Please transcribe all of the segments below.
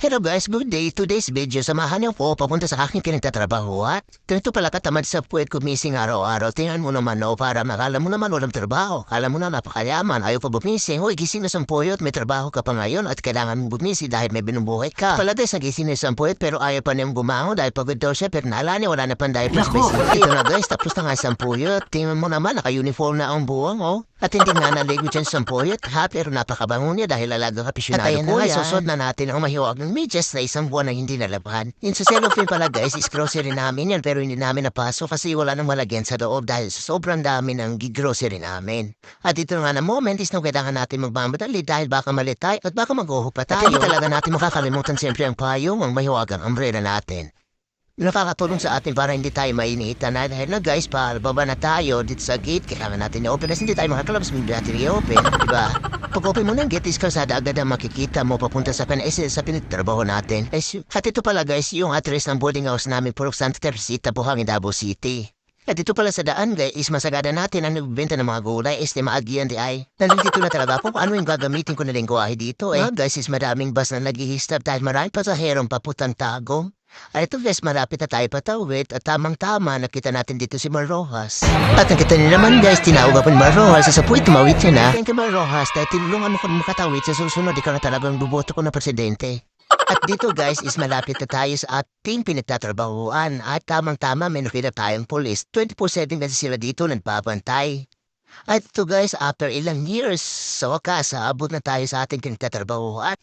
Hello guys, good day. Today's video, samahan niyo po papunta sa aking pinagtatrabaho at ganito pala katamad sa puwet kumising araw-araw. Tingnan mo naman no, para makala mo naman walang trabaho. Kala mo na napakayaman, ayaw pa bumising. Hoy, gising na sampuyot, may trabaho ka pa ngayon at kailangan mong bumising dahil may binubuhay ka. Palades nagising na sampuyot pero ayaw pa niyang bumangon dahil pagod daw siya pero naalala niya wala na pang diaper space. Ito na guys, tapos na nga sampuyot. Tingnan mo naman, naka-uniform na ang buwang oh. At hindi nga naligo dyan sampuyot ha, pero napakabango niya dahil alaga kapisyonado ko. At ayan na, susod na natin ang mahiwag ng medyas na isang buwan na hindi nalabahan. Yung sa cellophane pala guys, is grocery namin yan pero hindi namin napasok kasi wala nang malagyan sa loob dahil sobrang dami ng grocery namin. At ito nga na moment is nung kailangan natin magmamadali dahil baka malit tayo at baka mag-uho pa tayo. At hindi talaga natin makakalimutan siyempre ang payong, ang mahiwagang umbrella natin. Nakakatulong sa atin para hindi tayo mainitan na dahil na guys, baba na tayo dito sa gate, kailangan natin i-open kasi hindi tayo makakalabas, hindi natin i-open, diba? Pag-open mo ng gate is kalsada agad ang makikita mo papunta sa sa pinagtrabaho natin. At ito pala guys, yung address ng boarding house namin for Santa Teresita, Buhangin, Davao City. At dito pala sa daan guys, is masagada natin ang nagbibenta ng mga gulay, is di maagian di ay. Nandito na talaga po kung ano yung gagamitin ko na lingwahe dito guys, is maraming bus na naghihistap dahil maraming pasaherong papuntang Tagum. Ay ito guys, marapit na tayo patawid at tamang-tama nakita natin dito si Mar Rojas. At nakita niyo naman guys, tinawag ako ni Mar Rojas, sa puwit tumawid siya na. Thank you Mar Rojas, dahil tinulungan mo ko makatawid sa susunod, ikaw na talagang buboto ko na presidente. At dito guys, is malapit na tayo sa ating pinagtatrabahuan at tamang-tama may nakita tayong polis. 24/7 kasi sila dito nagpapantay. At ito guys, after ilang years, sa wakas, abot na tayo sa ating pinagtatrabahuan.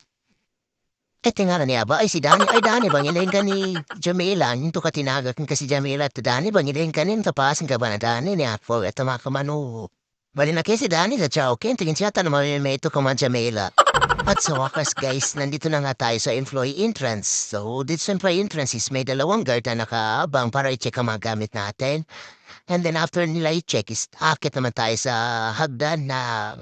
Tingnan niya ba? Ay si Dani. Ay Dani, bangilain ka ni Jamila. Yung to ka tinagak ka si Jamila at Dani, bangilain ka nin. Tapasin ka ba na Dani niya? For ito mga kamano. Bali na kayo si Dani sa chow. Tingin siya tanong may ito ka man Jamila. At sa wakas guys, nandito na nga tayo sa employee entrance. So, dito sa employee entrance is may dalawang guard na nakaabang para i-check ang mga gamit natin. And then after nila i-check is akit naman tayo sa hagdan na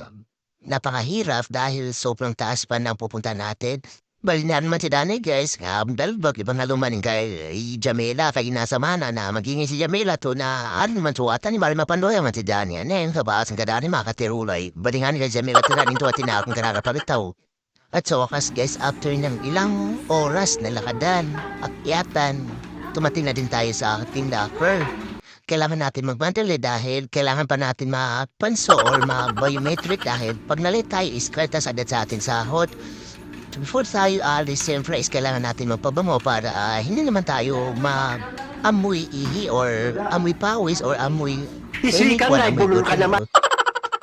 napakahirap dahil sobrang taas pa ng pupunta natin. Bali na naman si Dani guys, dalbag, ibang nalumanin kay Jamila, kay nasamana na magingin si Jamila to na ano naman suwatan ni Mari Mapandoy man si Dani. Ngayon kabaas ang kadani makatirulay, balingan kay Jamila to nanin to at tinakong kararapalitaw. At sa wakas guys, after ng ilang oras na lakadan, akyatan, tumating na din tayo sa ating locker. Kailangan natin magmantili dahil kailangan pa natin mapanso or ma-biometric dahil pag nalit tayo is kwartas agad sa ating sahot. Before tayo alis, siyempre is kailangan natin magpabango para hindi naman tayo ma-amoy ihi or amoy pawis or amoy Isikan na, ibulol ka naman.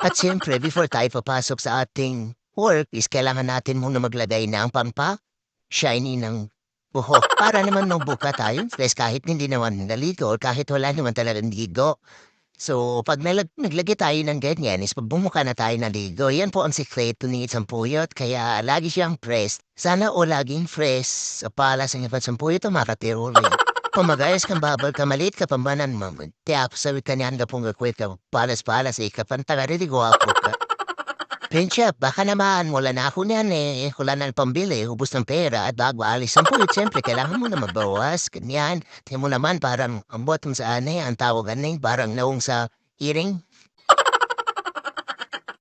At siyempre, before tayo papasok sa ating work is kailangan natin muna maglagay ng shiny ng buhok para naman nung buka tayo fresh kahit hindi naman naligo or kahit wala naman talagang ligo. So, pag naglagay tayo ng ganyan is pag bumuka na tayo na ligo, yan po ang sikreto ni Sampuyot, kaya lagi siyang fresh. Sana o laging fresh sa palas ang ipat Sampuyot o makatiruli. Pamagayas kang babal ka malit ka pambanan mo. Tiap sabi ka niyan ka pong gakwit ka palas-palas kapantagaridigo ako ka. Pincha, baka naman wala na ako niyan wala na pambili, ubos ng pera at bago alis Sampuyot, siyempre kailangan mo na mabawas, ganyan. Tingnan mo naman parang ang bottom sa anay, ang tawagan na parang naong sa hearing,